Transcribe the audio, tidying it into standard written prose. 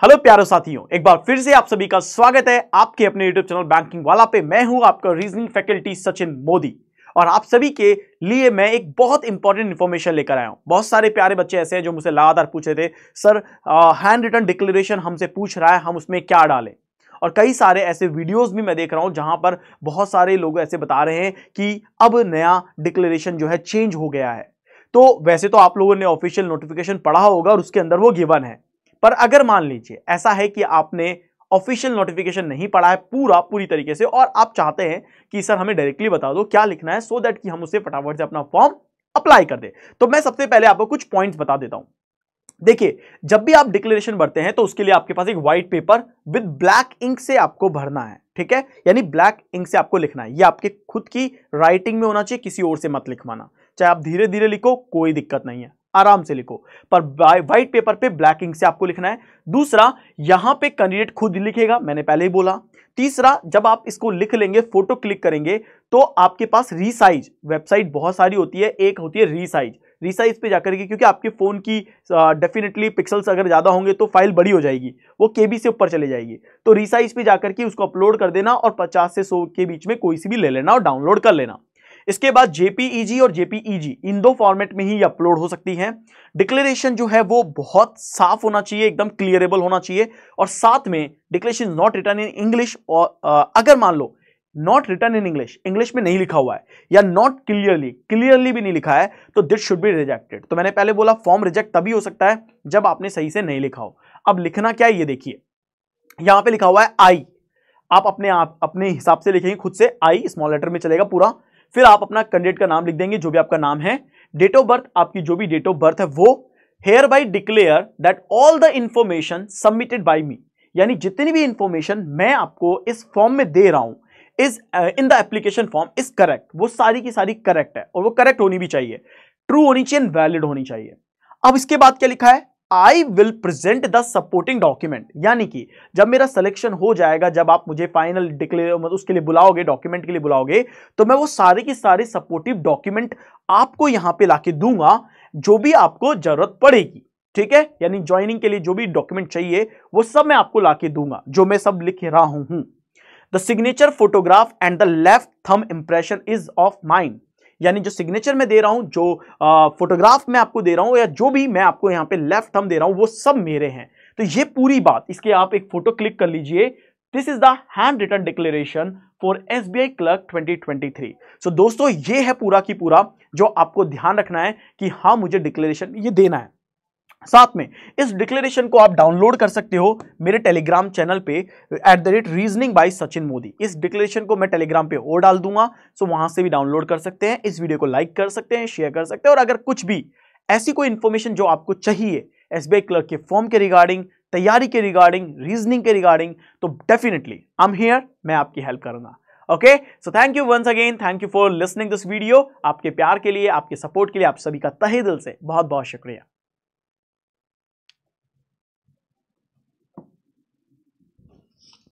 Hello प्यारे साथियों, एक बार फिर से आप सभी का स्वागत है आपके अपने यूट्यूब चैनल बैंकिंग वाला पे। मैं हूं आपका रीजनिंग फैकल्टी सचिन मोदी और आप सभी के लिए मैं एक बहुत इंपॉर्टेंट इंफॉर्मेशन लेकर आया हूं। बहुत सारे प्यारे बच्चे ऐसे हैं जो मुझसे लगातार पूछ रहे थे, सर हैंड रिटन डिक्लेरेशन हमसे पूछ रहा है, हम उसमें क्या डालें। और कई सारे ऐसे वीडियोस भी मैं देख रहा हूं जहां पर बहुत सारे लोग ऐसे बता रहे हैं कि अब नया डिक्लेरेशन जो है चेंज हो गया है। तो वैसे तो आप लोगों ने ऑफिशियल नोटिफिकेशन पढ़ा होगा और उसके अंदर वो गिवन है, पर अगर मान लीजिए ऐसा है कि आपने ऑफिशियल नोटिफिकेशन नहीं पढ़ा है पूरी तरीके से और आप चाहते हैं कि सर हमें डायरेक्टली बता दो क्या लिखना है, सो दैट कि हम उसे फटाफट से अपना फॉर्म अप्लाई कर दे, तो मैं सबसे पहले आपको कुछ पॉइंट्स बता देता हूं। देखिए, जब भी आप डिक्लेरेशन भरते हैं तो उसके लिए आपके पास एक white paper with black ink से आपको भरना है, ठीक है। यानी ब्लैक इंक से आपको लिखना है। ये आपके खुद की राइटिंग में होना चाहिए, किसी और से मत लिखवाना। चाहे आप धीरे धीरे लिखो, कोई दिक्कत नहीं है, आराम से लिखो, पर व्हाइट पेपर पे ब्लैक इंक से आपको लिखना है। दूसरा, यहां पे कैंडिडेट खुद लिखेगा, मैंने पहले ही बोला। तीसरा, जब आप इसको लिख लेंगे, फोटो क्लिक करेंगे, तो आपके पास रीसाइज वेबसाइट बहुत सारी होती है, एक होती है रीसाइज पे जाकर के, क्योंकि आपके फोन की डेफिनेटली पिक्सल्स अगर ज्यादा होंगे तो फाइल बड़ी हो जाएगी, वो केबी से ऊपर चले जाएगी। तो रीसाइज पे जाकर के उसको अपलोड कर देना और 50 से 100 के बीच में कोई सी भी ले लेना और डाउनलोड कर लेना। इसके बाद जेपीईजी और जेपीईजी इन दो फॉर्मेट में ही अपलोड हो सकती है। डिक्लेरेशन जो है वो बहुत साफ होना चाहिए, एकदम क्लियरेबल होना चाहिए। और साथ में declaration not written in English, और अगर मान लो नॉट रिटन इन इंग्लिश में नहीं लिखा हुआ है या नॉट क्लियरली भी नहीं लिखा है, तो दिस शुड बी रिजेक्टेड। तो मैंने पहले बोला फॉर्म रिजेक्ट तभी हो सकता है जब आपने सही से नहीं लिखा हो। अब लिखना क्या है ये देखिए, यहां पे लिखा हुआ है आई, आप अपने हिसाब से लिखेंगे खुद से, आई स्मॉल लेटर में चलेगा पूरा। फिर आप अपना कैंडिडेट का नाम लिख देंगे, जो भी आपका नाम है, डेट ऑफ बर्थ, आपकी जो भी डेट ऑफ बर्थ है वो। Hereby declare that all the information submitted by me, यानी जितनी भी इंफॉर्मेशन मैं आपको इस फॉर्म में दे रहा हूं is in the application form is correct, वो सारी की सारी करेक्ट है और वो करेक्ट होनी भी चाहिए, ट्रू होनी चाहिए, वैलिड होनी चाहिए। अब इसके बाद क्या लिखा है, I will present the supporting document, यानी कि जब मेरा सिलेक्शन हो जाएगा, जब आप मुझे फाइनल डिक्लेयर उसके लिए बुलाओगे, डॉक्यूमेंट के लिए बुलाओगे, तो मैं वो सारे की सारे सपोर्टिव डॉक्यूमेंट आपको यहां पे लाके दूंगा, जो भी आपको जरूरत पड़ेगी, ठीक है। यानी ज्वाइनिंग के लिए जो भी डॉक्यूमेंट चाहिए वो सब मैं आपको लाके दूंगा, जो मैं सब लिख रहा हूं। The signature photograph and the left thumb impression is of mine, यानी जो सिग्नेचर मैं दे रहा हूं, जो फोटोग्राफ मैं आपको दे रहा हूं, या जो भी मैं आपको यहां पे लेफ्ट थंब दे रहा हूं, वो सब मेरे हैं। तो ये पूरी बात, इसके आप एक फोटो क्लिक कर लीजिए। This is the hand written declaration for SBI clerk 2023। So दोस्तों, ये है पूरा की पूरा जो आपको ध्यान रखना है कि हाँ मुझे डिक्लेरेशन ये देना है। साथ में इस डिक्लेरेशन को आप डाउनलोड कर सकते हो मेरे टेलीग्राम चैनल पे @रीजनिंग बाय सचिन मोदी। इस डिक्लेरेशन को मैं टेलीग्राम पे और डाल दूंगा, सो वहां से भी डाउनलोड कर सकते हैं। इस वीडियो को लाइक कर सकते हैं, शेयर कर सकते हैं, और अगर कुछ भी ऐसी कोई इंफॉर्मेशन जो आपको चाहिए एसबीआई क्लर्क के फॉर्म के रिगार्डिंग, तैयारी के रिगार्डिंग, रीजनिंग के रिगार्डिंग, तो डेफिनेटली आई एम हियर, मैं आपकी हेल्प करूंगा। Okay, so thank you once again, thank you for listening this video. आपके प्यार के लिए, आपके सपोर्ट के लिए आप सभी का तहे दिल से बहुत बहुत शुक्रिया।